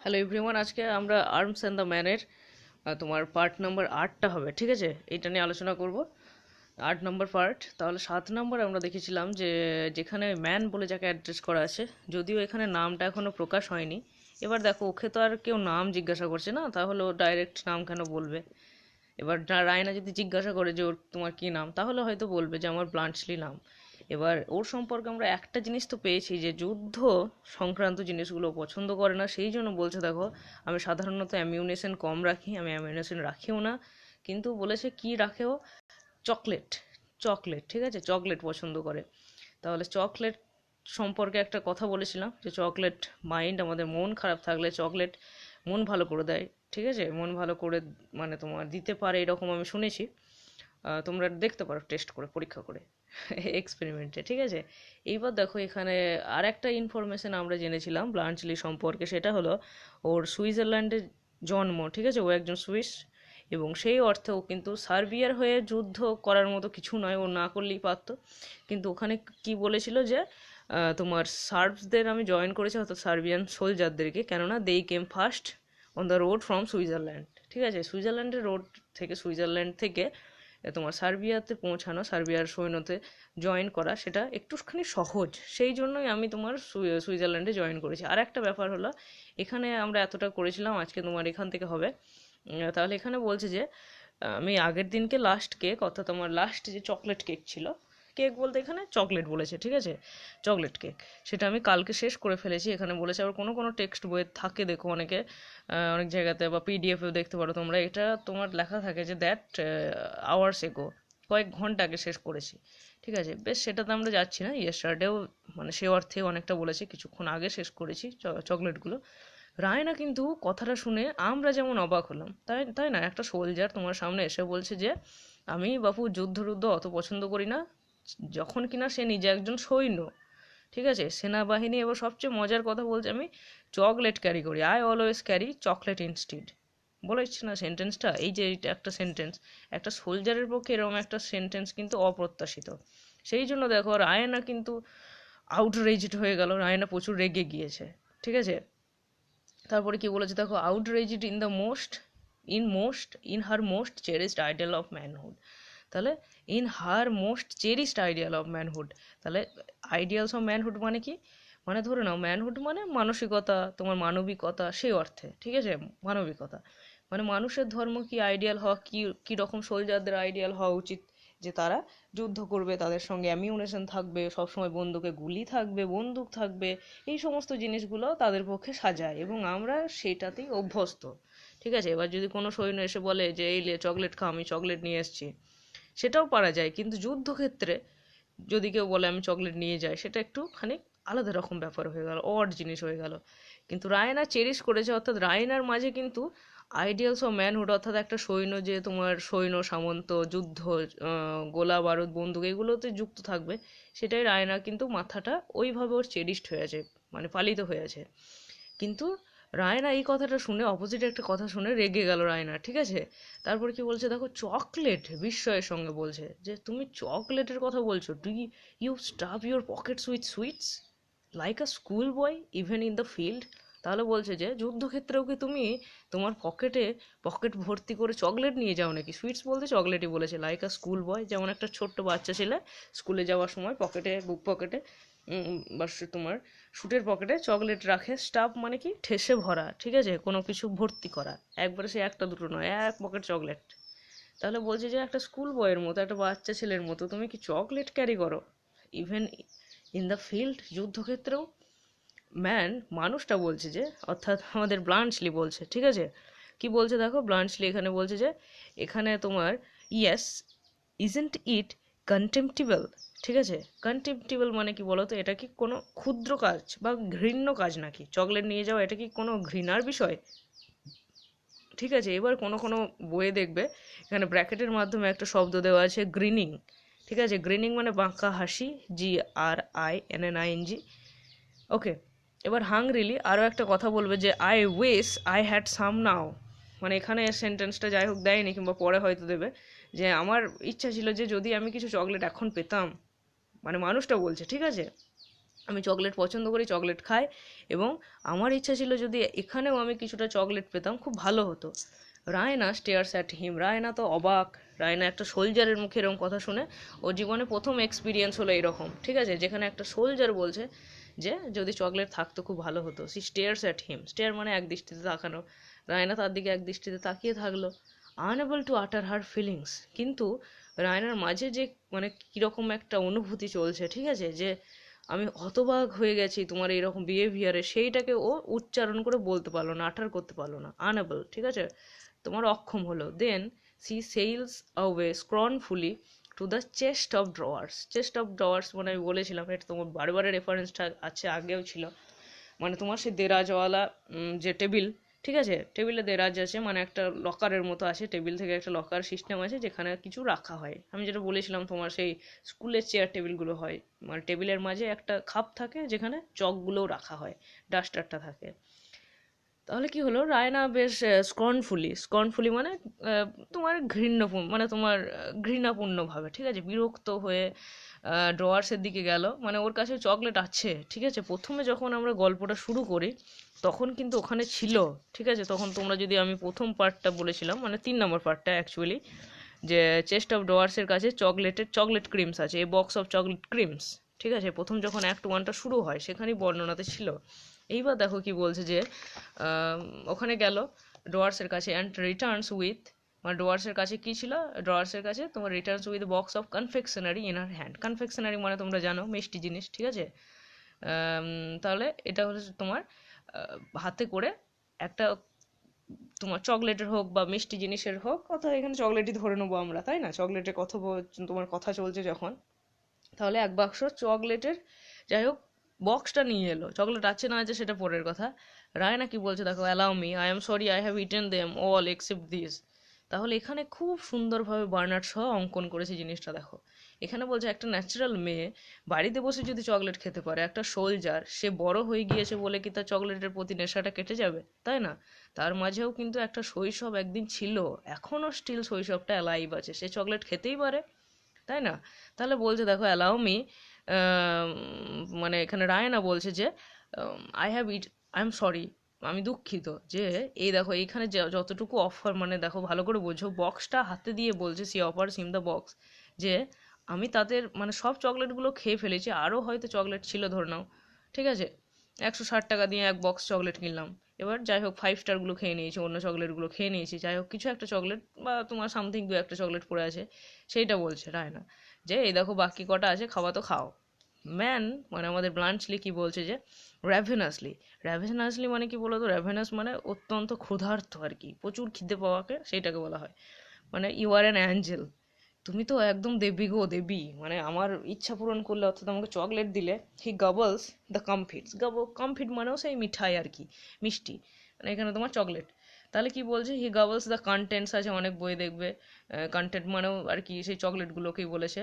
Hello everyone, আজকে আমরা arms and the ম্যানের তোমার পার্ট নাম্বার 8টা হবে, ঠিক আছে? এইটা নিয়ে আলোচনা করব। 8 নম্বর পার্ট। তাহলে 7 নম্বর আমরা দেখেছিলাম যে যেখানে ম্যান বলে যাকে অ্যাড্রেস করা আছে, যদিও এখানে নামটা এখনও প্রকাশ হয়নি। এবার দেখো, ওকে তো আর কেউ নাম জিজ্ঞাসা করছে না, তাহলে ও ডাইরেক্ট নাম কেন বলবে? এবার রায়না যদি জিজ্ঞাসা করে যে ওর তোমার কী নাম, তাহলে হয়তো বলবে যে আমার ব্লাঞ্চলি নাম। এবার ওর সম্পর্কে আমরা একটা জিনিস তো পেয়েছি যে যুদ্ধ সংক্রান্ত জিনিসগুলো পছন্দ করে না, সেই জন্য বলছে দেখো আমি সাধারণত অ্যামিউনেশন কম রাখি, আমি অ্যামিউনেশন রাখিও না। কিন্তু বলেছে কি রাখেও, চকলেট। চকলেট, ঠিক আছে, চকলেট পছন্দ করে। তাহলে চকলেট সম্পর্কে একটা কথা বলেছিলাম যে চকলেট মাইন্ড, আমাদের মন খারাপ থাকলে চকলেট মন ভালো করে দেয়, ঠিক আছে, মন ভালো করে মানে তোমার দিতে পারে, এরকম আমি শুনেছি। তোমরা দেখতে পারো টেস্ট করে, পরীক্ষা করে, এক্সপেরিমেন্টে, ঠিক আছে। এইবার দেখো এখানে আর একটা ইনফরমেশন আমরা জেনেছিলাম ব্লাঞ্চলি সম্পর্কে, সেটা হলো ওর সুইজারল্যান্ডে জন্ম, ঠিক আছে, ও একজন সুইস। এবং সেই অর্থে ও কিন্তু সার্বিয়ার হয়ে যুদ্ধ করার মতো কিছু নয়, ও না করলেই পারতো। কিন্তু ওখানে কি বলেছিল যে তোমার সার্বসদের আমি জয়েন করেছি, অর্থাৎ সার্বিয়ান সোলজারদেরকে, কেননা they came first on the road from Switzerland, ঠিক আছে, সুইজারল্যান্ডের রোড থেকে, সুইজারল্যান্ড থেকে তোমার সার্বিয়াতে পৌঁছানো, সার্বিয়ার সৈন্যতে জয়েন করা সেটা একটুখানি সহজ, সেই জন্যই আমি তোমার সুইজারল্যান্ডে জয়েন করেছি। আর একটা ব্যাপার হলো, এখানে আমরা এতটা করেছিলাম, আজকে তোমার এখান থেকে হবে। তাহলে এখানে বলছে যে আমি আগের দিনকে লাস্ট কেক, অর্থাৎ আমার লাস্ট যে চকলেট কেক ছিল, কেক বলতে এখানে চকলেট বলেছে, ঠিক আছে, চকলেট কেক, সেটা আমি কালকে শেষ করে ফেলেছি। এখানে বলেছে আবার কোনো কোনো টেক্সট বইয়ে থাকে, দেখো অনেকে, অনেক জায়গাতে বা পিডিএফেও দেখতে পারো তোমরা, এটা তোমার লেখা থাকে যে দ্যাট আওয়ার্স এগো, কয়েক ঘন্টা আগে শেষ করেছি, ঠিক আছে। বেশ, সেটাতে আমরা যাচ্ছি না, ইয়েস্টারডেও মানে সে অর্থে অনেকটা বলেছে, কিছুক্ষণ আগে শেষ করেছি চকলেটগুলো। রায়না কিন্তু কথাটা শুনে আমরা যেমন অবাক হলাম, তাই তাই না, একটা সোলজার তোমার সামনে এসে বলছে যে আমি বাপু যুদ্ধ টুদ্ধ অত পছন্দ করি না, যখন কিনা সে নিজে একজন সৈন্য, ঠিক আছে, সেনাবাহিনী। এবার সবচেয়ে মজার কথা বলছে, আমি চকলেট ক্যারি করি, I always carry chocolate instead. বলেছি না সেন্টেন্সটা, এই যে এইটা একটা সেন্টেন্স, একটা সোলজারের পক্ষে এরকম একটা সেন্টেন্স কিন্তু অপ্রত্যাশিত। সেই জন্য দেখো রায়না কিন্তু আউটরেজড হয়ে গেল, রায়না প্রচুর রেগে গিয়েছে, ঠিক আছে। তারপরে কি বলেছে দেখো, outraged in the most, in her most cherished ideal of manhood. তাহলে in her most cherished ideal of manhood, তাহলে আইডিয়ালস অফ ম্যানহুড মানে কি, মানে ধরে নাও ম্যানহুড মানে মানসিকতা, তোমার মানবিকতা, সেই অর্থে, ঠিক আছে, মানবিকতা মানে মানুষের ধর্ম কি আইডিয়াল হওয়া, কি কী রকম সোলজারদের আইডিয়াল হওয়া উচিত, যে তারা যুদ্ধ করবে, তাদের সঙ্গে অ্যামিউনেশন থাকবে, সবসময় বন্দুকে গুলি থাকবে, বন্দুক থাকবে, এই সমস্ত জিনিসগুলো তাদের পক্ষে সাজায়, এবং আমরা সেটাতেই অভ্যস্ত, ঠিক আছে। এবার যদি কোনো সৈন্য এসে বলে যে এই লে চকলেট খা, আমি চকলেট নিয়ে এসেছি, সেটাও পারা যায়। কিন্তু যুদ্ধক্ষেত্রে যদি কেউ বলে আমি চকলেট নিয়ে যাই, সেটা একটুখানি আলাদা রকম ব্যাপার হয়ে গেল, অড জিনিস হয়ে গেল। কিন্তু রায়না চেরিশ করেছে, অর্থাৎ রায়নার মাঝে কিন্তু আইডিয়ালস অফ ম্যানহুড, অর্থাৎ একটা সৈন্য যে তোমার সৈন্য সামন্ত যুদ্ধ, গোলা বারুদ বন্দুক এগুলোতে যুক্ত থাকবে, সেটাই রায়না কিন্তু মাথাটা ওইভাবে ওর চেরিশড হয়ে আছে, মানে পালিত হয়ে আছে। কিন্তু রায়না এই কথাটা শুনে, অপোজিট একটা কথা শুনে রেগে গেল রায়না, ঠিক আছে। তারপর কি বলছে দেখো, চকলেট বিস্ময়ের সঙ্গে বলছে যে তুমি চকলেটের কথা বলছো, do you stuff your pockets with sweets like a school boy even in the field. তাহলে বলছে যে যুদ্ধক্ষেত্রেও কি তুমি তোমার পকেট ভর্তি করে চকলেট নিয়ে যাও নাকি, সুইটস বলতে চকলেটই বলেছে, লাইক আ স্কুল বয়, যেমন একটা ছোট্ট বাচ্চা ছেলে স্কুলে যাওয়ার সময় পকেটে, বুক পকেটে বা তোমার স্যুটের পকেটে চকলেট রাখে, স্টাফ মানে কি ঠেসে ভরা, ঠিক আছে, কোনো কিছু ভর্তি করা, একবারে সে একটা দুটো নয়, এক পকেট চকলেট। তাহলে বলছে যে একটা স্কুল বয়ের মতো, একটা বাচ্চা ছেলের মতো তুমি কি চকলেট ক্যারি করো, ইভেন ইন দ্য ফিল্ড, যুদ্ধক্ষেত্রেও। ম্যান মানুষটা বলছে যে, অর্থাৎ আমাদের ব্লাঞ্চলি বলছে, ঠিক আছে, কি বলছে দেখো, ব্লাঞ্চলি এখানে বলছে যে এখানে তোমার ইয়েস, ইজেন্ট ইট কন্টেম্পটিবল, ঠিক আছে, কন্টেম্পটিবল মানে কি বলো তো, এটা কি কোনো ক্ষুদ্র কাজ বা ঘৃণ্য কাজ নাকি, চকলেট নিয়ে যাওয়া এটা কি কোনো ঘৃণার বিষয়, ঠিক আছে। এবার কোনো কোনো বইয়ে দেখবে এখানে ব্র্যাকেটের মাধ্যমে একটা শব্দ দেওয়া আছে গ্রিনিং, ঠিক আছে, গ্রিনিং মানে বাঁকা হাসি, GRINNING, ওকে। এবার হাংরিলি আরও একটা কথা বলবে যে I wish I had some now, মানে এখানে সেন্টেন্সটা যাই হোক দেয়নি, কিংবা পরে হয়তো দেবে, যে আমার ইচ্ছা ছিল যে যদি আমি কিছু চকলেট এখন পেতাম, মানে মানুষটা বলছে, ঠিক আছে। আমি চকলেট পছন্দ করি, চকলেট খাই, এবং আমার ইচ্ছা ছিল যদি এখানেও আমি কিছুটা চকলেট পেতাম খুব ভালো হতো। রায়না স্টেয়ার্স অ্যাট হিম, রায়না তো অবাক। রায়না একটা সোলজারের মুখে এরকম কথা শুনে ওর জীবনে প্রথম এক্সপিরিয়েন্স হলো এরকম, ঠিক আছে, যেখানে একটা সোলজার বলছে যে যদি চকলেট থাকতো খুব ভালো হতো। She stares at him, stare মানে এক দৃষ্টিতে তাকানো। রায়না তার দিকে এক দৃষ্টিতে তাকিয়ে থাকলো, আনএবল টু আটার হার ফিলিংস। কিন্তু রায়নার মাঝে যে মানে কীরকম একটা অনুভূতি চলছে, ঠিক আছে, যে আমি হতবাক হয়ে গেছি তোমার এইরকম বিহেভিয়ারে, সেইটাকে ও উচ্চারণ করে বলতে পারলো না, আটার করতে পারলো না, আনএবল, ঠিক আছে, তোমার অক্ষম হলো। Then she sails away scornfully to the chest of drawers. Chest of drawers মানে আমি বলেছিলাম এটা তোমার বারে রেফারেন্সটা আছে, আগেও ছিল, মানে তোমার সেই দেরাজওয়ালা যে টেবিল, ঠিক আছে, টেবিলে দেরাজ আছে, মানে একটা লকারের মতো আছে, টেবিল থেকে একটা লকার সিস্টেম আছে যেখানে কিছু রাখা হয়। আমি যেটা বলেছিলাম তোমার সেই স্কুলের চেয়ার টেবিলগুলো হয়, মানে টেবিলের মাঝে একটা খাপ থাকে যেখানে চকগুলোও রাখা হয়, ডাস্টারটা থাকে। তাহলে কি হলো, রায়না বেশ স্কর্নফুলি মানে তোমার মানে তোমার ঘৃণাপূর্ণভাবে, ঠিক আছে, বিরক্ত হয়ে ড্রয়ার্সের দিকে গেল। মানে ওর কাছে চকলেট আছে, ঠিক আছে, প্রথমে যখন আমরা গল্পটা শুরু করি তখন কিন্তু ওখানে ছিল, ঠিক আছে, তখন তোমরা যদি আমি প্রথম পার্টটা বলেছিলাম মানে 3 নম্বর পার্টটা অ্যাকচুয়ালি, যে চেস্ট অফ ড্রয়ার্সের কাছে চকলেট ক্রিমস আছে, এ বক্স অফ চকলেট ক্রিমস, ঠিক আছে, প্রথম যখন অ্যাক্ট 1টা শুরু হয় সেখানেই বর্ণনাতে ছিল। এইবার দেখো কি বলছে যে ওখানে গেল ড্রয়ার্সের কাছে অ্যান্ড রিটার্নস উইথ, মানে ড্রয়ার্সের কাছে কি ছিল, ড্রয়ার্সের কাছে তোমার Returns with box of confectionery in her hand. Confectionery মানে তোমরা জানো মিষ্টি জিনিস, ঠিক আছে। তাহলে এটা হচ্ছে তোমার হাতে করে একটা তোমার চকলেটের হোক বা মিষ্টি জিনিসের হোক, অথবা এখানে চকলেটই ধরে নেবো আমরা, তাই না, চকলেটের তোমার কথা চলছে যখন, তাহলে এক বাক্স চকলেটের, যাই হোক, বক্সটা নিয়ে এলো। চকলেট আছে না আছে সেটা পরের কথা। রায়না কি বলছে দেখো, allow me, I am sorry, I have eaten them all except this. তাহলে এখানে খুব সুন্দরভাবে বার্নার্ড সহ অঙ্কন করেছে জিনিসটা, দেখো এখানে বলছে একটা ন্যাচারাল মেয়ে বাড়িতে বসে যদি চকলেট খেতে পারে, একটা সোলজার সে বড় হয়ে গিয়েছে বলে কি তার চকলেটের প্রতি নেশাটা কেটে যাবে, তাই না, তার মাঝেও কিন্তু একটা শৈশব একদিন ছিল, এখনও স্টিল শৈশবটা অ্যালাইভ আছে, সে চকলেট খেতেই পারে, তাই না। তাহলে বলছে দেখো অ্যালাউ মি, মানে এখানে রায়না বলছে যে আই এম সরি, আমি দুঃখিত, যে এই দেখো এইখানে যতটুকু অফার, মানে দেখো ভালো করে বোঝো, বক্সটা হাতে দিয়ে বলছে she offer him the box, যে আমি তাদের মানে সব চকলেটগুলো খেয়ে ফেলেছি, আরও হয়তো চকলেট ছিল ধরে নাও, ঠিক আছে, 160 টাকা দিয়ে এক বক্স চকলেট কিনলাম, এবার যাই হোক 5 স্টারগুলো খেয়ে নিয়েছি, অন্য চকলেটগুলো খেয়ে নিয়েছি, যাই হোক কিছু একটা চকলেট বা তোমার সামথিং দু একটা চকলেট পড়ে আছে, সেইটা বলছে রায়না, যে এই দেখো বাকি কটা আছে, খাওয়া তো খাও। ম্যান মানে আমাদের ব্লাঞ্চলি কি বলছে যে র্যাভেনাসলি, র্যাভেনাসলি মানে কি বলতো, র্যাভেনাস মানে অত্যন্ত ক্ষুধার্ত আর কি, প্রচুর খিদে পাওয়াকে সেইটাকে বলা হয়, মানে ইউ আর অ্যান অ্যাঞ্জেল, তুমি তো একদম দেবী গো দেবী, মানে আমার ইচ্ছা পূরণ করলে অর্থাৎ আমাকে চকলেট দিলে। হি গবলস দ্য কমফিটস, কমফিট মানেও সেই মিঠাই আর কি, মিষ্টি, মানে এখানে তোমার চকলেট। তাহলে কি বলছে, হি গবলস দ্য কন্টেন্টস, আছে অনেক বই দেখবে, কন্টেন্ট মানেও আর কি সেই চকলেটগুলোকেই বলেছে।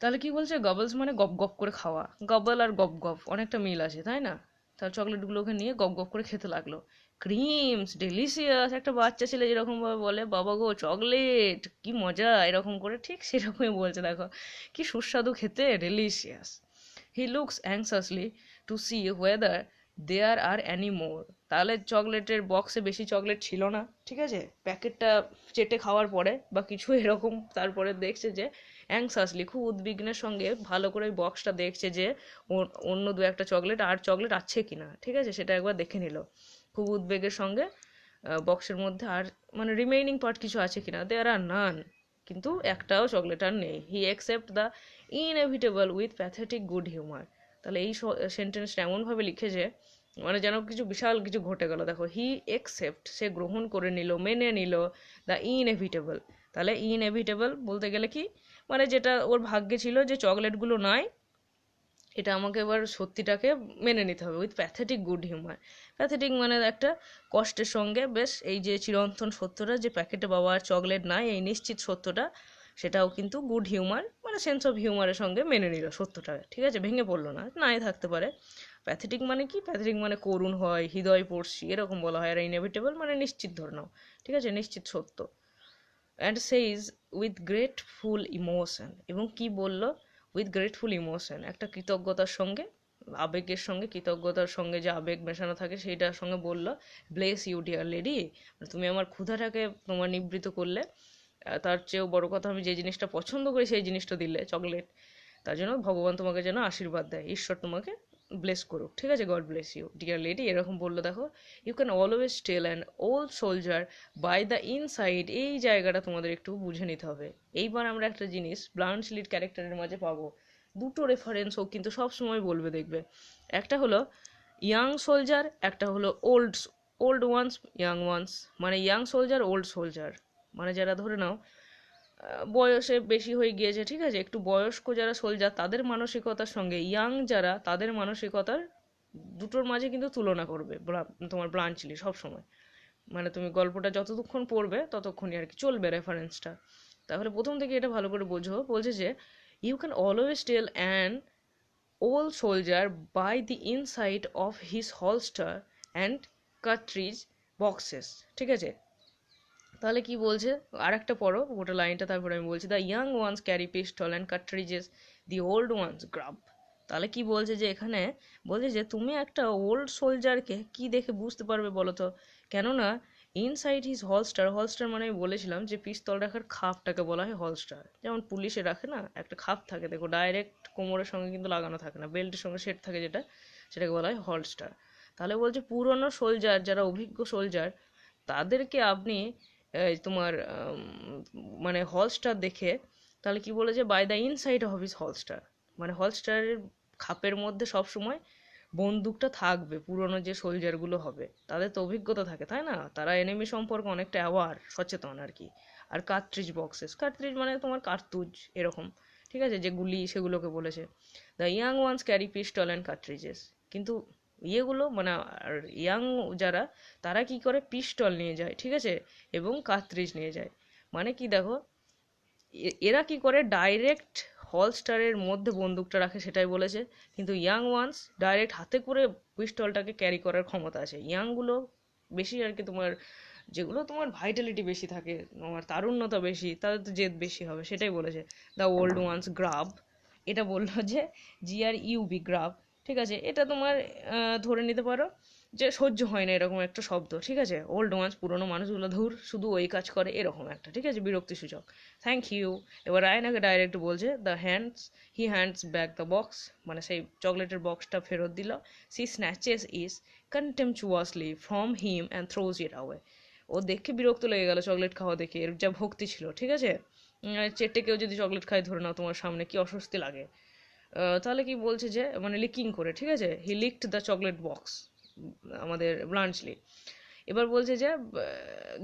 তাহলে কি বলছে, গবলস মানে গপ গপ করে খাওয়া, গবল আর গপ গপ অনেকটা মিল আছে, তাই না। তাহলে চকলেটগুলোকে নিয়ে গপ গপ করে খেতে লাগলো। ক্রিমস ডেলিশিয়াস, একটা বাচ্চা ছেলে যেরকম ভাবে বলে বাবা গো চকলেট কি মজা, এরকম করে ঠিক সেরকমই বলছে, দেখো কি সুস্বাদু খেতে, delicious. He looks anxiously to see whether there are any more. তাহলে চকলেটের বক্সে বেশি চকলেট ছিল না, ঠিক আছে, প্যাকেটটা চেটে খাওয়ার পরে বা কিছু এরকম, তারপরে দেখছে যে অ্যাংসাসলি খুব উদ্বিগ্নের সঙ্গে ভালো করে ওই বক্সটা দেখছে যে অন্য দু একটা চকলেট আছে কিনা, ঠিক আছে, সেটা একবার দেখে নিল খুব উদ্বেগের সঙ্গে, বক্সের মধ্যে আর মানে রিমেইনিং পার্ট কিছু আছে কিনা, দেয়ার আর নান, কিন্তু একটাও চকলেট আর নেই। হি accept the inevitable with pathetic good humour. তাহলে এই সেন্টেন্সটা এমনভাবে লিখেছে মানে যেন কিছু বিশাল কিছু ঘটে গেল। দেখো হি অ্যাকসেপ্ট, সে গ্রহণ করে নিল, মেনে নিল, দ্য ইনএভিটেবল। তাহলে ইনএভিটেবল বলতে গেলে কি, মানে যেটা ওর ভাগ্যে ছিল যে চকলেটগুলো নাই, এটা আমাকে এবার সত্যিটাকে মেনে নিতে হবে, with pathetic good humour. Pathetic মানে একটা কষ্টের সঙ্গে বেশ এই যে চিরন্তন সত্যটা যে প্যাকেটে বাবা আর চকলেট নাই, এই নিশ্চিত সত্যটা, সেটাও কিন্তু গুড হিউমার মানে সেন্স অফ হিউমারের সঙ্গে মেনে নিল সত্যটা, ঠিক আছে, ভেঙে পড়লো না, নাই থাকতে পারে। প্যাথেটিক মানে কি, প্যাথেটিক মানে করুণ হয়, হৃদয় পড়শি এরকম বলা হয়, আর ইনএভিটেবল মানে নিশ্চিত ধরে নাও, ঠিক আছে, নিশ্চিত সত্য। অ্যান্ড সেইজ উইথ গ্রেটফুল ইমোশন, এবং কি বলল, উইথ গ্রেটফুল ইমোশন, একটা কৃতজ্ঞতার সঙ্গে, আবেগের সঙ্গে, কৃতজ্ঞতার সঙ্গে যে আবেগ মেশানো থাকে সেইটার সঙ্গে বলল, ব্লেস ইউ ডিয়ার লেডি, তুমি আমার ক্ষুধাটাকে তোমার নিবৃত করলে। তার চেয়েও বড় কথা, আমি যে জিনিসটা পছন্দ করি সেই জিনিসটা দিলে, চকলেট। তার জন্য ভগবান তোমাকে যেন আশীর্বাদ দেয়, ঈশ্বর তোমাকে ব্লেস করুক, ঠিক আছে, God bless you dear lady, এরকম বললো। দেখো, you can always tell an old soldier by the inside, এই জায়গাটা তোমাদের একটু বুঝে নিতে হবে। এইবার আমরা একটা জিনিস ব্লাঞ্চলির ক্যারেক্টারের মাঝে পাবো, দুটো রেফারেন্স ও কিন্তু সব সময় বলবে, দেখবে। একটা হলো ইয়াং সোলজার, একটা হলো old old ones, young ones, মানে ইয়াং সোলজার, ওল্ড সোলজার, মানে যারা ধরে নাও বয়সে বেশি হয়ে গিয়েছে, ঠিক আছে, একটু বয়স্ক যারা সোলজার তাদের মানসিকতার সঙ্গে ইয়াং যারা, তাদের মানসিকতার দুটোর মাঝে কিন্তু তুলনা করবে তোমার ব্লাঞ্চলি সবসময়। মানে তুমি গল্পটা যতক্ষণ পড়বে ততক্ষণই আর কি চলবে রেফারেন্সটা। তাহলে প্রথম থেকে এটা ভালো করে বোঝো, বলছে যে you can always tell an old soldier by the inside of his holster and cartridge boxes, ঠিক আছে। তাহলে কি বলছে, আর একটা পড়ো গোটা লাইনটা, তারপরে আমি বলছি। The young ones carry pistol and cartridges, the old ones grub. তাহলে কি বলছে যে এখানে বলছে যে তুমি একটা ওল্ড সোলজারকে কি দেখে বুঝতে পারবে বলো তো, কেননা ইনসাইড হিজ হলস্টার, হলস্টার মানে আমি বলেছিলাম যে পিস্তল রাখার খাপটাকে বলা হয় হলস্টার, যেমন পুলিশে রাখে না একটা খাপ থাকে, দেখো ডাইরেক্ট কোমরের সঙ্গে কিন্তু লাগানো থাকে না, বেল্টের সঙ্গে সেট থাকে যেটা, সেটাকে বলা হয় হলস্টার। তাহলে বলছে পুরনো সোলজার, যারা অভিজ্ঞ সোলজার, তাদেরকে আপনি তোমার মানে হলস্টার দেখে, তাহলে কি বলে যে by the inside of his holster, মানে হলস্টারের খাপের মধ্যে সবসময় বন্দুকটা থাকবে। পুরনো যে সোলজারগুলো হবে তাদের তো অভিজ্ঞতা থাকে, তাই না, তারা এনিমি সম্পর্কে অনেকটা অ্যাওয়ার, সচেতন আর কি। আর কার্ট্রিজ বক্সেস, কার্ট্রিজ মানে তোমার কার্তুজ এরকম, ঠিক আছে, যে গুলি সেগুলোকে বলেছে। The young ones carry pistol and cartridges, কিন্তু ইয়েগুলো মানে আর ইয়াং যারা, তারা কি করে, পিস্টল নিয়ে যায়, ঠিক আছে, এবং কার্ট্রিজ নিয়ে যায়। মানে কি দেখো, এরা কি করে ডাইরেক্ট হলস্টারের মধ্যে বন্দুকটা রাখে সেটাই বলেছে, কিন্তু ইয়াং ওয়ান্স ডাইরেক্ট হাতে করে পিস্টলটাকে ক্যারি করার ক্ষমতা আছে। ইয়াংগুলো বেশি আর কি তোমার, যেগুলো তোমার ভাইটালিটি বেশি থাকে, তোমার তারুণ্যতা বেশি, তাদের তো জেদ বেশি হবে, সেটাই বলেছে। দ্য ওল্ড ওয়ান্স গ্রাব, এটা বললো যে GRUB গ্রাব, ঠিক আছে, এটা তোমার ধরে নিতে পারো যে সহ্য হয় না এরকম একটা শব্দ, ঠিক আছে, ওল্ড ওয়ান্স পুরোনো মানুষগুলো ধুর শুধু ওই কাজ করে এরকম একটা, ঠিক আছে, বিরক্তি সূচক। Thank you. এবার রায়নাকে ডাইরেক্ট বলছে, he hands back the box, মানে সেই চকলেটের বক্সটা ফেরত দিল। She snatches is contemptuously from him and throws it away. ও দেখে বিরক্ত লেগে গেল চকলেট খাওয়া দেখে, এর যা ভক্তি ছিল, ঠিক আছে, চেটে কেউ যদি চকলেট খায় ধরে নাও তোমার সামনে, কি অস্বস্তি লাগে। তাহলে কি বলছে যে মানে লিকিং করে, ঠিক আছে, হি লিকড দ্য চকলেট বক্স, আমাদের ব্লাঞ্চলি। এবার বলছে যে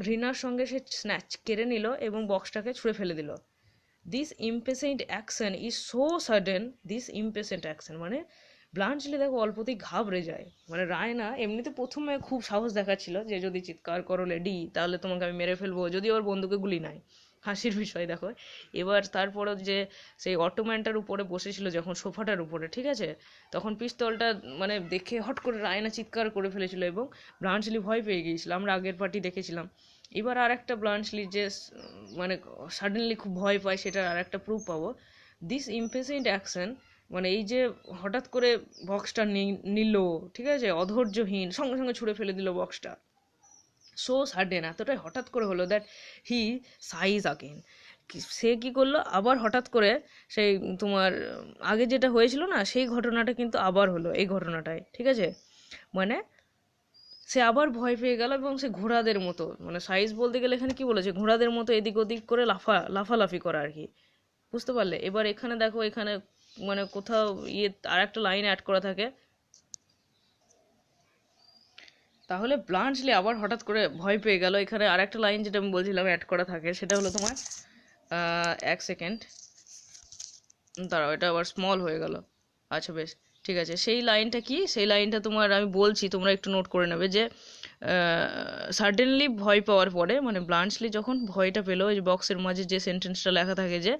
ঘৃণার সঙ্গে সে স্ন্যাচ কেড়ে নিল এবং বক্সটাকে ছুঁড়ে ফেলে দিল। This impatient action is so sudden, this impatient action মানে ব্লাঞ্চলি দেখো অল্পতেই ঘাবড়ে যায়। মানে রায়না এমনিতে প্রথমে খুব সাহস দেখাচ্ছিল যে যদি চিৎকার করো লেডি তাহলে তোমাকে আমি মেরে ফেলবো, যদি ওর বন্দুকে গুলি নাই, হাসির বিষয় দেখো। এবার তারপরও যে সেই অটোম্যানটার উপরে বসেছিল যখন, সোফাটার উপরে, ঠিক আছে, তখন পিস্তলটা মানে দেখে হট করে রায়না চিৎকার করে ফেলেছিল এবং ব্লাঞ্চলি ভয় পেয়ে গিয়েছিল, আমরা আগের পার্টি দেখেছিলাম। এবার আর একটা ব্লাঞ্চলি যে মানে সাডেনলি খুব ভয় পায়, সেটার আর একটা প্রুফ পাবো। দিস ইম্পেসেন্ট অ্যাকশন মানে এই যে হঠাৎ করে বক্সটা নিল, ঠিক আছে, অধৈর্যহীন, সঙ্গে সঙ্গে ছুঁড়ে ফেলে দিল বক্সটা। সো সাডেন, এতটাই হঠাৎ করে হলো দ্যাট হি সাইজ আগেন, সে কি করলো আবার হঠাৎ করে, সেই তোমার আগে যেটা হয়েছিল না সেই ঘটনাটা কিন্তু আবার হলো এই ঘটনাটায়, ঠিক আছে, মানে সে আবার ভয় পেয়ে গেল এবং সে ঘোড়াদের মতো, মানে সাইজ বলতে গেলে এখানে কি বলেছে, ঘোড়াদের মতো এদিক ওদিক করে লাফালাফি করা আর কি, বুঝতে পারলে। এবার এখানে দেখো, এখানে মানে কোথাও আর একটা লাইন অ্যাড করা থাকে, তাহলে ব্লাঞ্চলি আবার হঠাৎ করে ভয় পেয়ে গেল, এখানে আর একটা লাইন যেটা আমি বলছিলাম অ্যাড করা থাকে, সেটা হলো তোমার এক সেকেন্ড দাঁড়াও, এটা আবার স্মল হয়ে গেল, আচ্ছা বেশ ঠিক আছে। সেই লাইনটা কি, সেই লাইনটা তোমার আমি বলছি, তোমরা একটু নোট করে নেবে যে সাডেনলি ভয় পাওয়ার পরে, মানে ব্লাঞ্চলি যখন ভয়টা পেলো, ওই বক্সের মাঝে যে সেন্টেন্সটা লেখা থাকে যে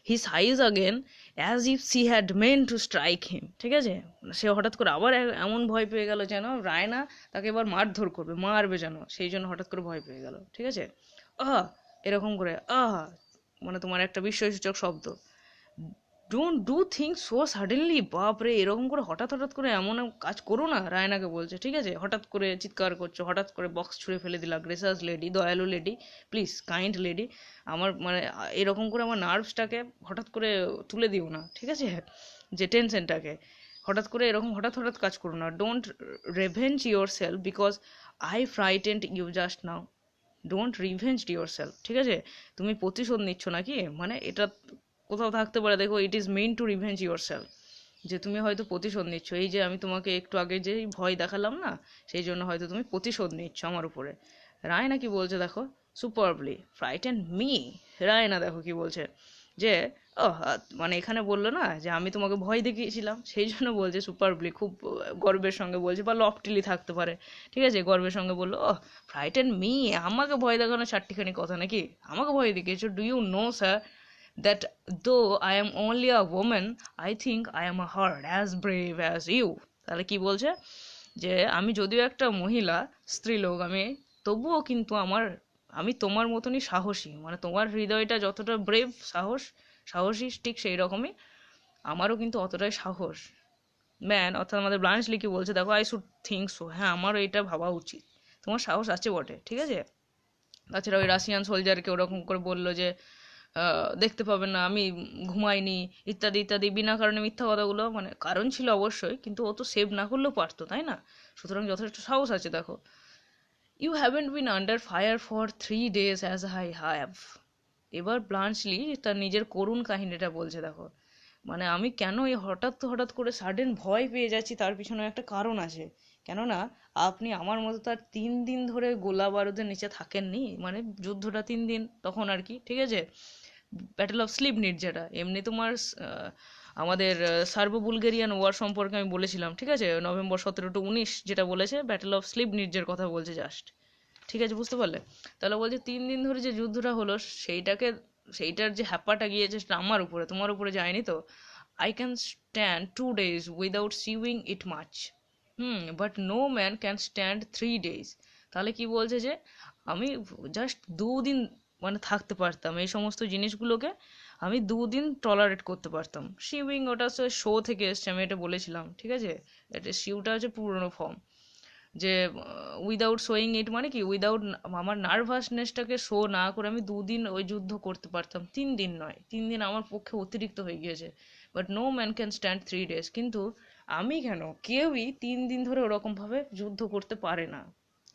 he sighs again as if she had meant to strike him, ঠিক আছে, সে হঠাৎ করে আবার এমন ভয় পেয়ে গেল যেন রায়না তাকে এবার মারধর করবে, মারবে যেন, সেই জন্য হঠাৎ করে ভয় পেয়ে গেল, ঠিক আছে, আহা, এরকম করে আহা, মানে তোমার একটা বিস্ময়সূচক শব্দ। Don't do things so suddenly, বাপরে এরকম করে হঠাৎ হঠাৎ করে এমন কাজ করো না, রায়নাকে বলছে, ঠিক আছে? হঠাৎ করে চিৎকার করছো, হঠাৎ করে বক্স ছুঁড়ে ফেলে দিলা, গ্রেসাস লেডি, দয়ালু লেডি, প্লিজ কাইন্ড লেডি, আমার মানে এরকম করে আমার নার্ভসটাকে হঠাৎ করে তুলে দিও না, ঠিক আছে? যে টেনশনটাকে হঠাৎ করে এরকম হঠাৎ হঠাৎ কাজ করো না। Don't revenge yourself because I frightened you just now. Don't revenge yourself, ঠিক আছে? তুমি প্রতিশোধ নিচ্ছ নাকি, মানে এটা কোথাও থাকতে পারে, দেখো it is mean to revenge yourself, যে তুমি হয়তো প্রতিশোধ নিচ্ছ, এই যে আমি তোমাকে একটু আগে যে ভয় দেখালাম না, সেই জন্য হয়তো তুমি প্রতিশোধ নিচ্ছ আমার উপরে। রায়না কি বলছে দেখো, সুপারবলি ফ্রাইটেন মি। রায়না দেখো কি বলছে যে ও মানে এখানে বললো না যে আমি তোমাকে ভয় দেখিয়েছিলাম, সেই জন্য বলছে সুপারবলি, খুব গর্বের সঙ্গে বলছে, বা লফটিলি থাকতে পারে, ঠিক আছে? গর্বের সঙ্গে বললো, ও ফ্রাইটেন মি, আমাকে ভয় দেখানো চারটিখানি কথা নাকি, আমাকে ভয় দেখিয়েছো? Do you know sir that though I am only a woman, I think I am a heart as brave as you. তাহলে কি বলছে যে আমি যদিও একটা মহিলা, স্ত্রীলোক আমি, তবুও কিন্তু আমি তোমার মতনই সাহসী, মানে তোমার হৃদয়টা যতটা ব্রেভ, সাহসী ঠিক সেই রকমই আমারও কিন্তু অতটাই সাহস। ম্যান অর্থাৎ আমাদের ব্লান্সলি কি বলছে দেখো, আই শুড থিঙ্ক সো, হ্যাঁ আমারও এটা ভাবা উচিত, তোমার সাহস আছে বটে, ঠিক আছে? তাছাড়া ওই রাশিয়ান সোলজারকে ওরকম করে বললো যে দেখতে পাবেন না আমি ঘুমাইনি, ইত্যাদি ইত্যাদি, বিনা কারণে মিথ্যা কথাগুলো, মানে কারণ ছিল অবশ্যই, কিন্তু ও তো সেভ না করলেও পারতো, তাই না? সুতরাং যথেষ্ট সাহস আছে দেখো। You haven't been under fire for 3 days as I have. এবার ব্লান্সলি তার নিজের করুণ কাহিনীটা বলছে দেখো, মানে আমি কেন এই হঠাৎ হঠাৎ করে সাডেন ভয় পেয়ে যাচ্ছি, তার পিছনে একটা কারণ আছে। কেননা আপনি আমার মতো তার 3 দিন ধরে গোলা বারুদের নিচে থাকেননি, মানে যুদ্ধটা 3 দিন তখন আর কি, ঠিক আছে? ব্যাটেল অফ স্লিপ নিট, যেটা এমনি তোমার আমাদের সার্বো বুলগেরিয়ান ওয়ার সম্পর্কে আমি বলেছিলাম, ঠিক আছে? নভেম্বর 17 to 19 যেটা বলেছে, ব্যাটেল অফ স্লিপ নিটের কথা বলছে জাস্ট, ঠিক আছে? বুঝতে পারলে? তাহলে বলছে 3 দিন ধরে যে যুদ্ধটা হলো, সেইটার যে হ্যাপাটা গিয়েছে সেটা আমার উপরে, তোমার উপরে যায়নি তো। I can stand 2 days without shewing it much, but no man can stand 3 days। তাহলে কি বলছে যে আমি জাস্ট 2 দিন মানে থাকতে পারতাম, এই সমস্ত জিনিসগুলোকে আমি 2 দিন টলারেট করতে পারতাম। শিউইং ওটা শো থেকে এসছে, আমি এটা বলেছিলাম, ঠিক আছে? এটা শিউটা হচ্ছে পুরনো ফর্ম, যে উইদাউট শোয়িং ইট মানে কি, উইদাউট আমার নার্ভাসনেসটাকে শো না করে আমি 2 দিন ওই যুদ্ধ করতে পারতাম, 3 দিন নয়, 3 দিন আমার পক্ষে অতিরিক্ত হয়ে গিয়েছে। But no man can stand 3 days, কিন্তু আমি কেন, কেউই 3 দিন ধরে ওরকম ভাবে যুদ্ধ করতে পারে না।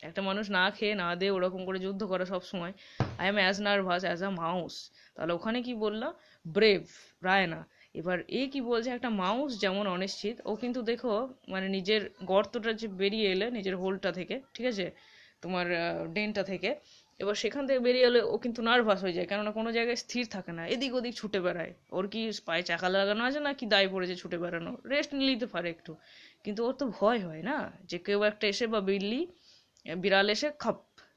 একটা মানুষ না খেয়ে না দিয়ে ওরকম করে যুদ্ধ করা সব সময়, I am as nervous as a mouse. তাহলে ওখানে কি বললো, ব্রেভ রায়না। এবার এ কি বলছে, একটা মাউস যেমন অনিশ্চিত, ও কিন্তু দেখো মানে নিজের গর্তটা যে বেরিয়ে এলে নিজের হোলটা থেকে, ঠিক আছে, তোমার ডেনটা থেকে, এবার সেখান থেকে বেরিয়ে এলে ও কিন্তু নার্ভাস হয়ে যায়, কেননা কোনো জায়গায় স্থির থাকে না, এদিক ওদিক ছুটে বেড়ায়। ওর কি পায়ে চাকা লাগানো আছে না কি দায় পড়েছে ছুটে বেড়ানো, রেস্ট নিতে পারে একটু, কিন্তু ওর তো ভয় হয় না যে কেউ একটা এসে, বা বিড়াল এসে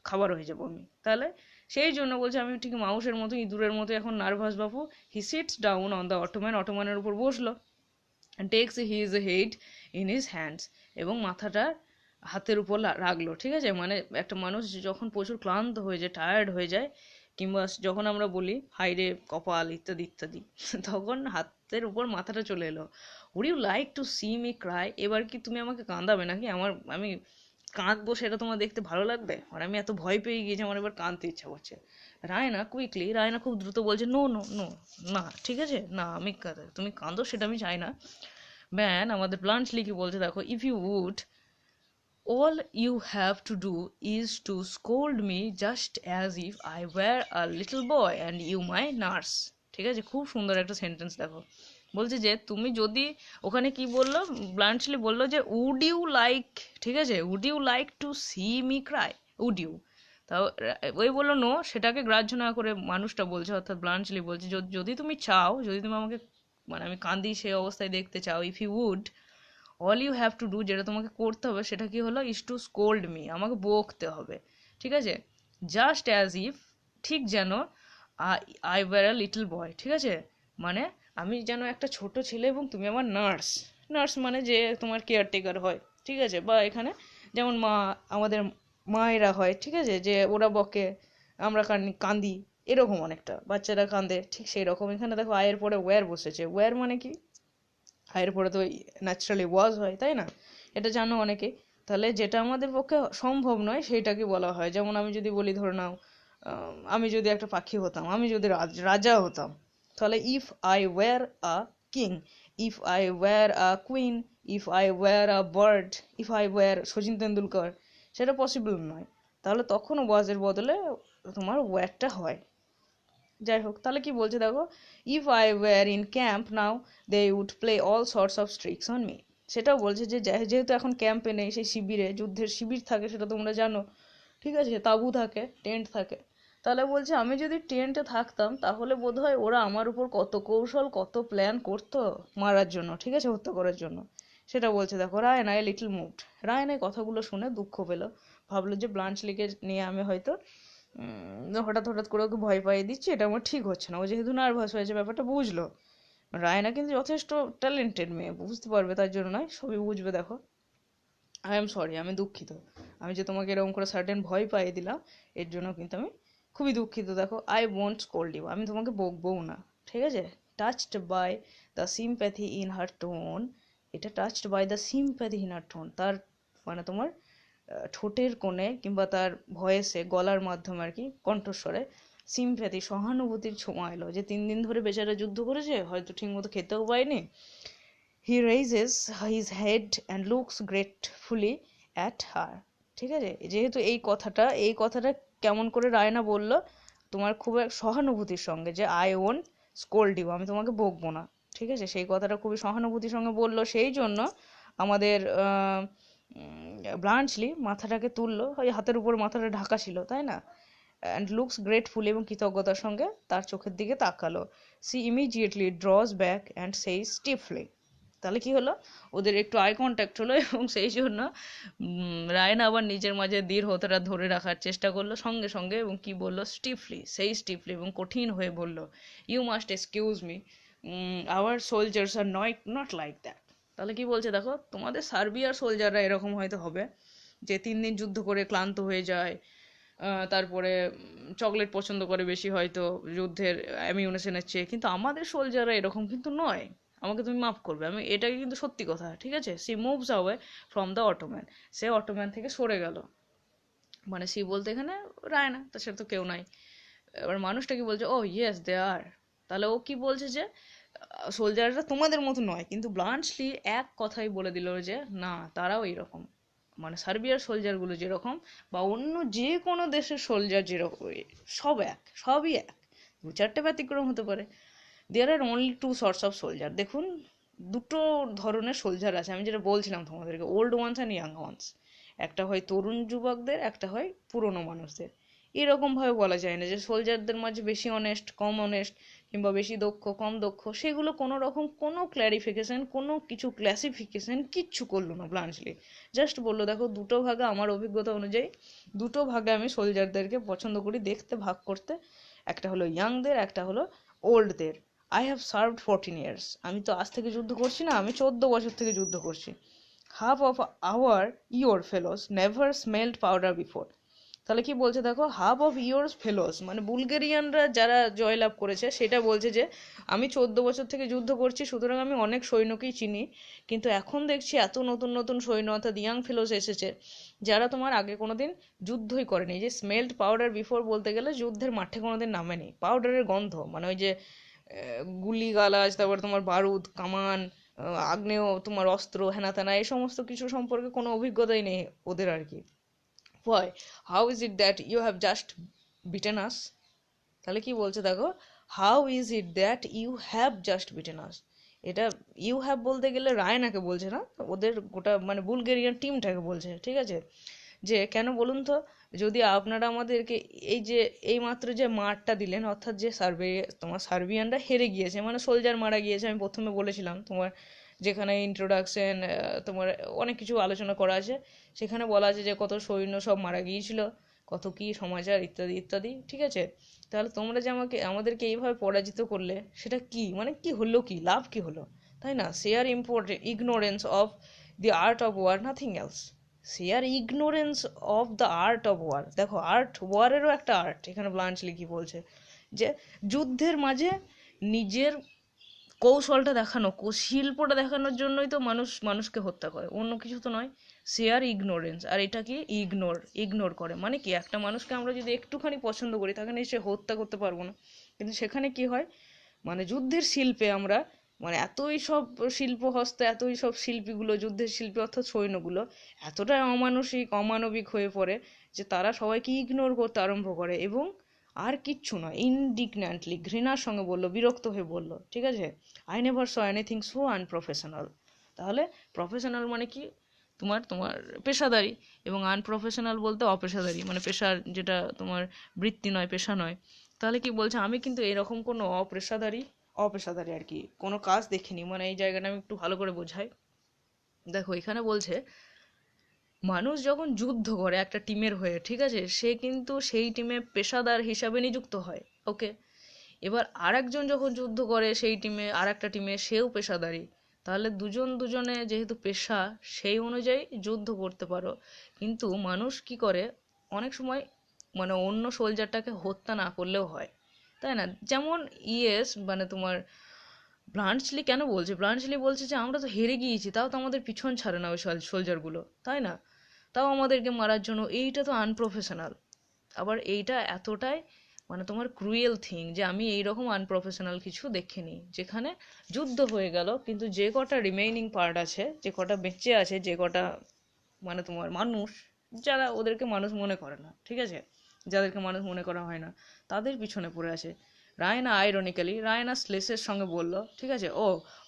খাবার হয়ে যাবো আমি, তাহলে সেই জন্য বলছে আমি ঠিক মাউসের মতো, ইঁদুরের মতো এখন নার্ভাস বাবু। He sits down on the ottoman, অটোম্যানের উপর বসলো, and takes his head in his hands, এবং মাথাটা হাতের উপর রাখলো, ঠিক আছে? মানে একটা মানুষ যখন প্রচুর ক্লান্ত হয়ে যায়, টায়ার্ড হয়ে যায়, কিংবা যখন আমরা বলি হাইরে কপাল ইত্যাদি ইত্যাদি, তখন হাতের উপর মাথাটা চলে এলো। Would you like to see me cry, এবার কি তুমি আমাকে কাঁদাবে নাকি, আমি কাঁদবো সেটা তোমার দেখতে ভালো লাগবে? আর আমি এত ভয় পেয়ে গিয়েছি, আমার এবার কাঁদতে ইচ্ছা করছে। রায়না খুব দ্রুত বলছে, নো নো নো, না ঠিক আছে, না আমি তুমি কাঁদো সেটা আমি চাই না। ম্যান আমাদের ব্লান্টলি কি বলছে দেখো, if you would, all you have to do is to scold me just as if I were a little boy and you my nurse। ঠিক আছে, খুব সুন্দর একটা সেন্টেন্স দেখো। বলছে যে তুমি যদি, ওখানে কি বললো, ব্লান্টলি বললো যে উড ইউ লাইক, ঠিক আছে, would you like to see me cry, would you, তাও ওই বললো নো, সেটাকে গ্রাহ্য না করে মানুষটা বলছে, অর্থাৎ ব্লান্টলি বলছে যদি তুমি চাও, যদি তুমি আমাকে মানে আমি কান্দি সেই অবস্থায় দেখতে চাও, if you would, all you have to do, যেটা তোমাকে করতে হবে সেটা কি হলো, ইজ টু স্কোল্ড মি, আমাকে বকতে হবে, ঠিক আছে? জাস্ট অ্যাজ ইফ, ঠিক যেন I were a little boy, ঠিক আছে, মানে আমি যেন একটা ছোট ছেলে এবং তুমি আমার নার্স। নার্স মানে যে তোমার কেয়ারটেকার হয়, ঠিক আছে, বা এখানে যেমন আমাদের মায়েরা হয়, ঠিক আছে, যে ওরা বকে আমরা কান্দি, এরকম অনেকটা বাচ্চারা কাঁদে, ঠিক সেই রকম এখানে দেখো আয়ের পরে ওয়্যার বসেছে। ওয়্যার মানে কি? আয়ের পরে তো ন্যাচারালি ওয়াজ হয়, তাই না? এটা জানো অনেকে। তাহলে যেটা আমাদের পক্ষে সম্ভব নয় সেইটাকে বলা হয়। যেমন আমি যদি বলি, ধরে নাও আমি যদি একটা পাখি হতাম, আমি যদি রাজা হতাম, তাহলে if I were a king, if I were a queen, if I were a bird, if I were Sachin Tendulkar, সেটা পসিবল নয়। তাহলে তখন ওয়াজের বদলে তোমার ওয়্যারটা হয়। যাই হোক, তাহলে কি বলছে দেখো, if I were in camp now they would play all sorts of tricks on me. সেটাও বলছে যে যেহেতু এখন ক্যাম্পে নেই, সেই শিবিরে, যুদ্ধের শিবির থাকে, সেটা তোমরা জানো, ঠিক আছে, তাঁবু থাকে, টেন্ট থাকে। তাহলে বলছে আমি যদি টেন্টে থাকতাম তাহলে বোধহয় ওরা আমার উপর কত কৌশল, কত প্ল্যান করতো মারার জন্য, ঠিক আছে, হত্যা করার জন্য। সেটা বলছে দেখো, Raina a little moved. Raina এই কথাগুলো শুনে দুঃখ পেল, ভাবলো যে ব্লাঞ্চলিকে নিয়ে আমি হয়তো হঠাৎ হঠাৎ করে ওকে ভয় পাইয়ে দিচ্ছি, এটা আমার ঠিক হচ্ছে না। ও যেহেতু নার্ভাস হয়েছে, ব্যাপারটা বুঝলো। রায়না কিন্তু যথেষ্ট ট্যালেন্টেড মেয়ে, বুঝতে পারবে, তার জন্য নয়, সবই বুঝবে। দেখো, আই এম সরি, আমি দুঃখিত, আমি যে তোমাকে এরকম করে সার্টেন ভয় পাইয়ে দিলাম, এর জন্য কিন্তু আমি খুবই দুঃখিত। দেখো, আই ওয়ন্ট স্কোল্ড ইউ, আমি তোমাকে বকবও না, ঠিক আছে। Touched by the sympathy in her tone, এটা touched by the sympathy in her tone, তার মানে তোমার ঠোঁটের কোণে কিংবা তার ভয়েসে, গলার মাধ্যমে আর কি, কণ্ঠস্বরে সিম্প্যাথি, সহানুভূতির ছোঁয়া এলো। যে 3 দিন ধরে বেচারা যুদ্ধ করেছে, হয়তো ঠিকমতো খেতেও পায়নি। হি raises his head and looks gratefully at her, ঠিক আছে। যেহেতু এই কথাটা কেমন করে রায়না বলল, তোমার খুব এক সহানুভূতির সঙ্গে, যে আই ওন্ট স্কোল্ড ইউ, আমি তোমাকে বকবো না, ঠিক আছে, সেই কথাটা খুবই সহানুভূতির সঙ্গে বলল। সেই জন্য আমাদের ব্লাঞ্চলি মাথাটাকে তুললো, ওই হাতের উপর মাথাটা ঢাকা ছিল, তাই না, অ্যান্ড লুকস গ্রেটফুল, এবং কৃতজ্ঞতার সঙ্গে তার চোখের দিকে তাকালো। She immediately draws back and says stiffly, তাহলে কি হলো, ওদের একটু আই কন্ট্যাক্ট হলো, এবং সেই জন্য রায়না আবার নিজের মাঝে দৃঢ়তাটা ধরে রাখার চেষ্টা করলো সঙ্গে সঙ্গে, এবং কি বললো, স্টিফলি, সেই স্টিফলি, এবং কঠিন হয়ে বলল, you must excuse me, our soldiers are not like that. তাহলে কি বলছে দেখো, তোমাদের সার্বিয়ার সোলজাররা এরকম হয়তো হবে যে 3 দিন যুদ্ধ করে ক্লান্ত হয়ে যায়, তারপরে চকলেট পছন্দ করে বেশি হয়তো যুদ্ধের অ্যামিউনেশনের চেয়ে, কিন্তু আমাদের সোলজাররা এরকম কিন্তু নয়। আমাকে তুমি মাফ করবে, আমি এটাই কিন্তু সত্যি কথা, ঠিক আছে। She moves away from the ottoman, সে অটোম্যান থেকে সরে গেল। মানে সি বলতে এখানে রায়না, তার সাথে তো কেউ নাই। এবার মানুষটা কি বলছে, ও ইয়েস দে আর। তাহলে ও কি বলছে যে সোলজাররা তোমাদের মতো নয়, কিন্তু ব্লান্টলি এক কথাই বলে দিল যে না, তারাও এইরকম, মানে সার্বিয়ার সোলজারগুলো যেরকম, বা অন্য যে কোনো দেশের সোলজার যেরকম, সবই এক, 2-4টে ব্যতিক্রম হতে পারে। There are only 2 sorts of soldier. দেখুন, দুটো ধরনের সোলজার আছে, আমি যেটা বলছিলাম তোমাদেরকে, old ones and young ones. একটা হয় তরুণ যুবকদের, একটা হয় পুরনো মানুষদের। এরকমভাবে বলা যায় না যে সোলজারদের মাঝে বেশি অনেস্ট, কম অনেস্ট, কিংবা বেশি দক্ষ, কম দক্ষ, সেগুলো কোনো রকম কোনো ক্ল্যারিফিকেশন, কোনো কিছু ক্লাসিফিকেশন কিচ্ছু করলো না ব্লান্চলি। জাস্ট বললো, দেখো, দুটো ভাগে আমার অভিজ্ঞতা অনুযায়ী, দুটো ভাগে আমি সোলজারদেরকে পছন্দ করি দেখতে, ভাগ করতে। একটা হলো ইয়াংদের, একটা হলো ওল্ডদের। আই হ্যাভ সার্ভড 14 years, আমি তো আজ থেকে যুদ্ধ করছি না, আমি 14 বছর থেকে যুদ্ধ করছি। Half of our your ফেলোস never smelled powder before. তাহলে কি বলছে দেখো, হাফ অফ ইয়োর ফেলোস, মানে বুলগেরিয়ানরা যারা জয়লাভ করেছে, সেটা বলছে যে আমি 14 বছর থেকে যুদ্ধ করছি, সুতরাং আমি অনেক সৈন্যকেই চিনি, কিন্তু এখন দেখছি এত নতুন নতুন সৈন্য, অর্থাৎ ইয়াং ফেলোস এসেছে, যারা তোমার আগে কোনোদিন যুদ্ধই করেনি। যে স্মেলড পাউডার বিফোর বলতে গেলে যুদ্ধের মাঠে কোনোদিন নামেনি, পাউডারের গন্ধ, মানে ওই যে গুলি গালাজ, তারপর তোমার বারুদ, কামান, আগ্নেয় তোমার অস্ত্র, হেনা তেনা, এই সমস্ত কিছু সম্পর্কে কোনো অভিজ্ঞতাই নেই ওদের আর কি। Why? How is it that you have just beaten us? তাহলে কি বলছে দেখো, how is it that you have just beaten us. এটা ইউ হ্যাভ বলতে গেলে রায়নাকে বলছে না, ওদের গোটা মানে বুলগেরিয়ান টিমটাকে বলছে, ঠিক আছে। যে কেন বলুন তো, যদি আপনারা আমাদেরকে এই যে এইমাত্র যে মারটা দিলেন, অর্থাৎ যে তোমার সার্বিয়ানরা হেরে গিয়েছে, মানে সোলজার মারা গিয়েছে, আমি প্রথমে বলেছিলাম তোমার, যেখানে ইন্ট্রোডাকশন তোমার অনেক কিছু আলোচনা করা আছে, সেখানে বলা আছে যে কত সৈন্য সব মারা গিয়েছিল, কত কি সমাচার, ইত্যাদি ইত্যাদি, ঠিক আছে। তাহলে তোমরা যে আমাদেরকে এইভাবে পরাজিত করলে, সেটা কি মানে, কি হলো, কি লাভ কি হলো, তাই না। Sheer important ignorance of the art of war, nothing else. Sheer ignorance of the art of war. দেখো, আর্ট, ওয়ারেরও একটা আর্ট, এখানে ব্লান্চলি কি বলছে, যে যুদ্ধের মাঝে নিজের কৌশলটা দেখানো, শিল্পটা দেখানোর জন্যই তো মানুষ মানুষকে হত্যা করে, অন্য কিছু তো নয়। শেয়ার ইগনোরেন্স, আর এটা কি ইগনোর করে, মানে কি একটা মানুষকে আমরা যদি একটুখানি পছন্দ করি তাকে নিশ্চয়ই হত্যা করতে পারবো না, কিন্তু সেখানে কি হয়, মানে যুদ্ধের শিল্পে আমরা, মানে এতই সব শিল্প হস্তে এতই সব শিল্পীগুলো, যুদ্ধের শিল্পী অর্থাৎ সৈন্যগুলো এতটাই অমানসিক অমানবিক হয়ে পড়ে যে তারা সবাইকে ইগনোর করতে আরম্ভ করে, এবং আর কিচ্ছু নয়, ইনডিগন্যান্টলি ঘৃণার সঙ্গে বললো, বিরক্ত হয়ে বললো, ঠিক আছে, I never saw anything so unprofessional. তাহলে প্রফেশনাল মানে কি, তোমার তোমার পেশাদারি, এবং আনপ্রফেশনাল বলতে অপেশাদারি, মানে পেশার যেটা তোমার বৃত্তি নয়, পেশা নয়। তাহলে কি বলছে, আমি কিন্তু এরকম কোনো অপেশাদারি আর কি কোনো কাজ দেখিনি, মানে এই জায়গাটা আমি একটু ভালো করে বোঝাই। দেখো এখানে বলছে মানুষ যখন যুদ্ধ করে একটা টিমের হয়ে, ঠিক আছে, সে কিন্তু সেই টিমে পেশাদার হিসাবে নিযুক্ত হয়, ওকে। এবার আরেকজন যখন যুদ্ধ করে সেই টিমে, আর একটা টিমে, সেও পেশাদারি। তাহলে দুজন দুজনে যেহেতু পেশা, সেই অনুযায়ী যুদ্ধ করতে পারো। কিন্তু মানুষ কি করে, অনেক সময় মানে অন্য সোলজারটাকে হত্যা না করলেও হয়, তাই না? যেমন মানে তোমার ব্লান্চলি কেন বলছে, ব্লান্চলি বলছে যে আমরা তো হেরে গিয়েছি, তাও তো আমাদের পিছন ছাড়ে না ওই সোলজারগুলো, তাই না? তাও আমাদেরকে মারার জন্য, এইটা তো আনপ্রফেশনাল। আবার এইটা এতটাই মানে তোমার ক্রুয়েল থিং যে আমি এইরকম আনপ্রফেশনাল কিছু দেখিনি, যেখানে যুদ্ধ হয়ে গেল কিন্তু যে কটা রিমেইনিং পার্ট আছে, যে কটা বেঁচে আছে, যে কটা মানে তোমার মানুষ, যারা ওদেরকে মানুষ মনে করে না, ঠিক আছে, যাদেরকে মানুষ মনে করা হয় না, তাদের পিছনে পড়ে আছে। রায়না আইরনিক্যালি রায়না স্লেসের সঙ্গে বলল, ঠিক আছে, ও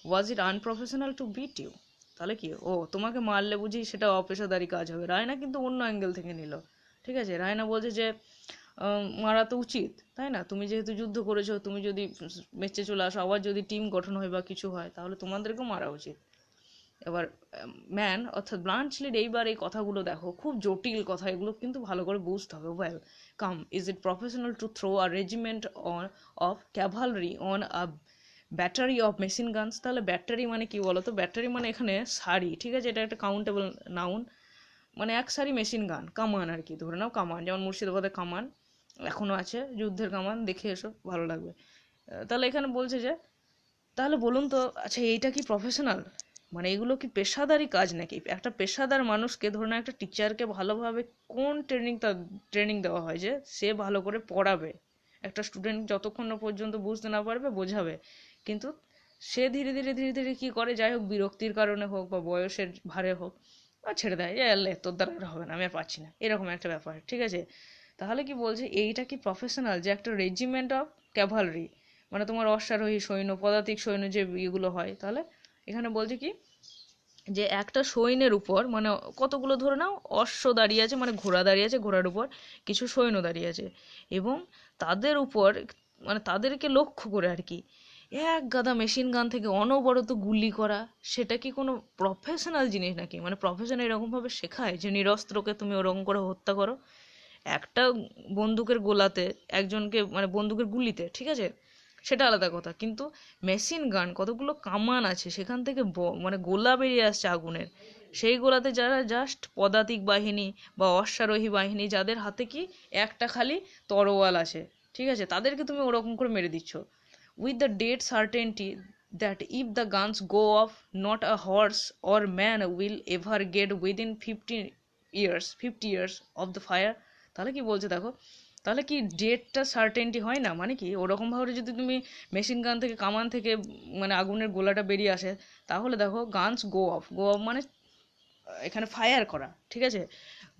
ওয়াজ ইট আনপ্রফেশনাল টু বিট ইউ? তাহলে কি, ও তোমাকে মারলে বুঝি সেটা অপেশাদারি কাজ হবে? রায়না কিন্তু অন্য অ্যাঙ্গেল থেকে নিল, ঠিক আছে। রায়না বলছে যে মারা তো উচিত, তাই না? তুমি যেহেতু যুদ্ধ করেছো, তুমি যদি বেঁচে চলে আসো, আবার যদি টিম গঠন হয় বা কিছু হয়, তাহলে তোমাদেরকেও মারা উচিত। এবার ম্যান অর্থাৎ ব্লাঞ্চলির এইবার এই কথাগুলো দেখো, খুব জটিল কথা, এগুলো কিন্তু ভালো করে বুঝতে হবে। Well come, is it professional to throw a regiment on of cavalry on a battery of machine guns? তাহলে ব্যাটারি মানে কি বলো তো? ব্যাটারি মানে এখানে সারি, ঠিক আছে, এটা একটা কাউন্টেবল নাউন, মানে এক সারি মেশিন গান, কামান আর কি, ধরে নাও কামান, যেমন মুর্শিদাবাদের কামান এখনো আছে, যুদ্ধের কামান, দেখে এসো, ভালো লাগবে। তাহলে এখানে বলছে যে, তাহলে বলুন তো, আচ্ছা এইটা কি প্রফেশনাল, মানে এগুলো কি পেশাদারি কাজ নাকি? একটা পেশাদার মানুষকে, ধরুন একটা টিচারকে ভালোভাবে কোন ট্রেনিং দেওয়া হয় যে সে ভালো করে পড়াবে, একটা স্টুডেন্ট যতক্ষণ না পর্যন্ত বুঝতে না পারবে বোঝাবে, কিন্তু সে ধীরে ধীরে ধীরে ধীরে কি করে, যাই হোক বিরক্তির কারণে হোক বা বয়সের ভারে হোক, আর ছেড়ে দেয়, আল্লাহ তোর দ্বারা আর হবে না, আমি আর পারছি না, এরকম একটা ব্যাপার, ঠিক আছে। তাহলে কি বলছে, এইটা কি প্রফেশনাল যে একটা রেজিমেন্ট অফ ক্যাভালরি, মানে তোমার অশ্বারোহী সৈন্য, পদাতিক সৈন্য যে ইগুলো হয়, তাহলে এখানে বলছে কি, যে একটা সৈন্যের উপর, মানে কতগুলো ধরে নাও অশ্ব দাঁড়িয়ে আছে, মানে ঘোড়া দাঁড়িয়ে আছে, ঘোড়ার উপর কিছু সৈন্য দাঁড়িয়ে আছে, এবং তাদের উপর, মানে তাদেরকে লক্ষ্য করে আর কি এক গাদা মেশিন গান থেকে অনবরত গুলি করা, সেটা কি কোনো প্রফেশনাল জিনিস নাকি? মানে প্রফেশন এরকমভাবে শেখায় যে নিরস্ত্রকে তুমি ওরকম করে হত্যা করো? একটা বন্দুকের গোলাতে একজনকে, মানে বন্দুকের গুলিতে, ঠিক আছে, সেটা আলাদা কথা, কিন্তু মেশিন গান, কতগুলো কামান আছে, সেখান থেকে মানে গোলা বেরিয়ে আসছে আগুনের, সেই গোলাতে যারা জাস্ট পদাতিক বাহিনী বা অশ্বারোহী বাহিনী, যাদের হাতে কি একটা খালি তরোয়াল আছে, ঠিক আছে, তাদেরকে তুমি ওরকম করে মেরে দিচ্ছ, with the dead certainty that if the guns go off, not a horse or man will ever get within 50 years of the fire. তাহলে কি বলছে দেখো, তাহলে কি ডেটটা সার্টেনটি হয় না? মানে কি ওরকম ভাবে যদি তুমি মেশিন গান থেকে, কামান থেকে, মানে আগুনের গোলাটা বেরিয়ে আসে, তাহলে দেখো গানস গো অফ মানে এখানে ফায়ার করা, ঠিক আছে,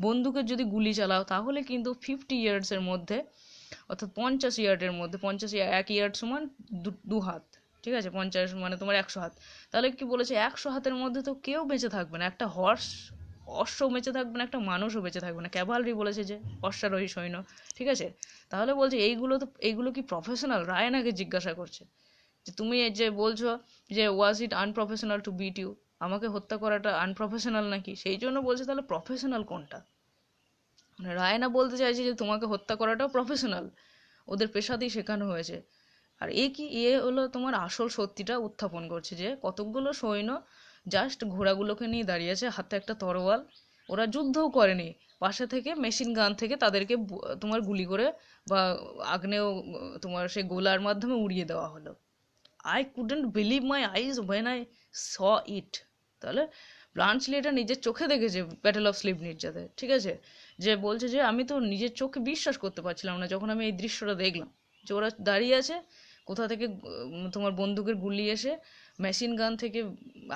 বন্দুকের যদি গুলি চালাও, তাহলে কিন্তু 50 ইয়ার্সের মধ্যে, অর্থাৎ 50 ইয়ার্ডের মধ্যে, 1 ইয়ার্ড সমান 2 হাত, ঠিক আছে, 50 মানে তোমার 100 হাত। তাহলে কি বলেছে, 100 হাতের মধ্যে তো কেউ বেঁচে থাকবে না, একটা অশ্ব বেঁচে থাকবে না, একটা মানুষও বেঁচে থাকবে না, ক্যাভালরি বলেছে যে অশ্বারোহী সৈন্য, ঠিক আছে। তাহলে বলছে এইগুলো কি প্রফেশনাল? রায়নাকে জিজ্ঞাসা করছে যে তুমি এই যে বলছো যে ওয়াজ ইট আনপ্রফেশনাল টু বিট ইউ, আমাকে হত্যা করাটা আনপ্রফেশনাল নাকি? সেই জন্য বলছে তাহলে প্রফেশনাল কোনটা? মানে রায়না বলতে চাইছে যে তোমাকে হত্যা করাটাও প্রফেশনাল, ওদের পেশাতেই শেখানো হয়েছে। আর হলো তোমার আসল সত্যিটা উত্থাপন করছে, যে কতকগুলো সৈন্য জাস্ট ঘোড়াগুলোকে নিয়ে দাঁড়িয়ে আছে, হাতে একটা তরোয়াল, ওরা যুদ্ধও করেনি, পাশে থেকে মেশিন গান থেকে তাদেরকে তোমার গুলি করে বা আগ্নেয় তোমার সেই গোলার মাধ্যমে উড়িয়ে দেওয়া হলো। I couldn't believe my eyes when I saw it. তাহলে ব্লাঞ্চলি এটা নিজের চোখে দেখেছে ব্যাটেল অফ স্লিভনিটজাতে, ঠিক আছে? যে বলছে যে আমি তো নিজের চোখে বিশ্বাস করতে পারছিলাম না যখন আমি এই দৃশ্যটা দেখলাম, যে ওরা দাঁড়িয়ে আছে, কোথা থেকে তোমার বন্দুকের গুলি এসে মেশিন গান থেকে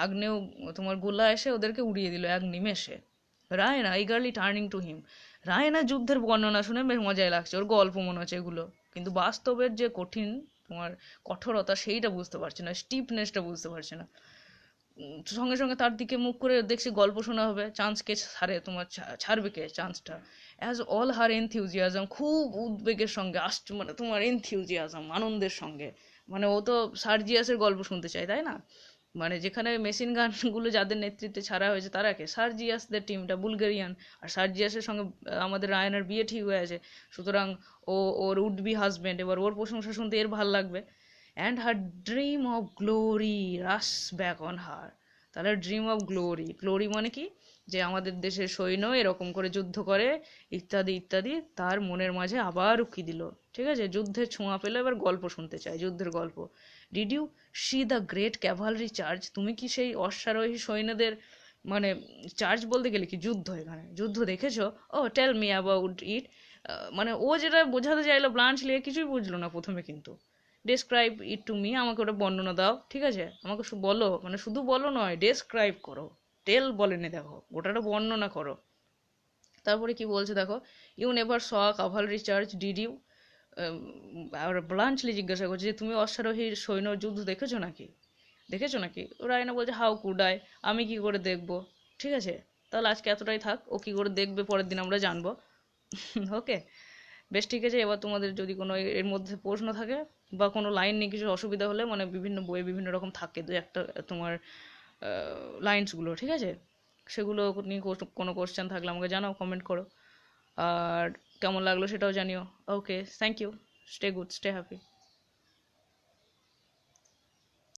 আগ্নেয় তোমার গোলা এসে ওদেরকে উড়িয়ে দিল এক নিমেষে। Raina eagerly turning to him. Raina যুদ্ধের বর্ণনা শুনে বেশ মজাই লাগছে, ওর গল্প মনে হচ্ছে এগুলো, কিন্তু বাস্তবের যে কঠিন তোমার কঠোরতা সেইটা বুঝতে পারছে না, স্টিফনেসটা বুঝতে পারছে না। সঙ্গে সঙ্গে তার দিকে মুখ করে দেখছি গল্প শোনা হবে, চান্স কে ছাড়ে তোমার, ছাড়বে কে চান্সটা? অ্যাজ অল হার এনথিউজিয়াজম, খুব উদ্বেগের সঙ্গে আসছে, মানে তোমার এনথিউজিয়াজম আনন্দের সঙ্গে, মানে ও তো সার্জিয়াসের গল্প শুনতে চায়, তাই না? মানে যেখানে মেশিন গানগুলো যাদের নেতৃত্বে ছাড়া হয়েছে তারা কে? সার্জিয়াসদের টিমটা, বুলগেরিয়ান। আর সার্জিয়াসের সঙ্গে আমাদের রায়নার বিয়ে ঠিক হয়ে আছে, সুতরাং ও ওর উড বি হাজব্যান্ড, এবার ওর প্রশংসা শুনতে এর ভাল লাগবে। And her dream of glory rush back on her. তাহলে ড্রিম অফ গ্লোরি, গ্লোরি মানে কি? যে আমাদের দেশের সৈন্য এরকম করে যুদ্ধ করে ইত্যাদি ইত্যাদি, তার মনের মাঝে আবার উকি দিল। ঠিক আছে, যুদ্ধের ছোঁয়া পেলে এবার গল্প শুনতে চাই, যুদ্ধের গল্প। Did you see the great cavalry charge? তুমি কি সেই অশ্বারোহী সৈন্যদের, মানে চার্জ বলতে গেলে কি যুদ্ধ, এখানে যুদ্ধ দেখেছো? ও টেল মি অ্যাবাউট ইট। মানে ও যেটা বোঝাতে চাইলো ব্লাঞ্চলি কিছুই বুঝলো না প্রথমে, কিন্তু ডেসক্রাইব ইট টু মি, আমাকে ওটা বর্ণনা দাও, ঠিক আছে? আমাকে বলো, মানে শুধু বলো নয়, ডেসক্রাইব করো। টেল বলেনি, দেখো ওটাটা বর্ণনা করো। তারপরে কি বলছে দেখো, you never saw cavalry charge did you? আর ব্লাঞ্চলি জিজ্ঞাসা করছে যে তুমি অশ্বারোহী সৈন্য যুদ্ধ দেখেছো নাকি, দেখেছো নাকি? রায়না বলছে হাউ কুড আই, আমি কি করে দেখবো? ঠিক আছে, তাহলে আজকে এতটাই থাক, ও কি করে দেখবে পরের দিন আমরা জানবো। ওকে, বেশ ঠিক আছে। এবার তোমাদের যদি কোনো এর মধ্যে প্রশ্ন থাকে বা কোনো লাইন নিয়ে কিছু অসুবিধা হলে, মানে বিভিন্ন বইয়ে বিভিন্ন রকম থাকে দু একটা তোমার লাইন্সগুলো, ঠিক আছে, সেগুলো নিয়ে কোনো কোশ্চেন থাকলে আমাকে জানাও, কমেন্ট করো। আর কেমন লাগলো সেটাও জানিও। Okay, thank you, stay good, stay happy.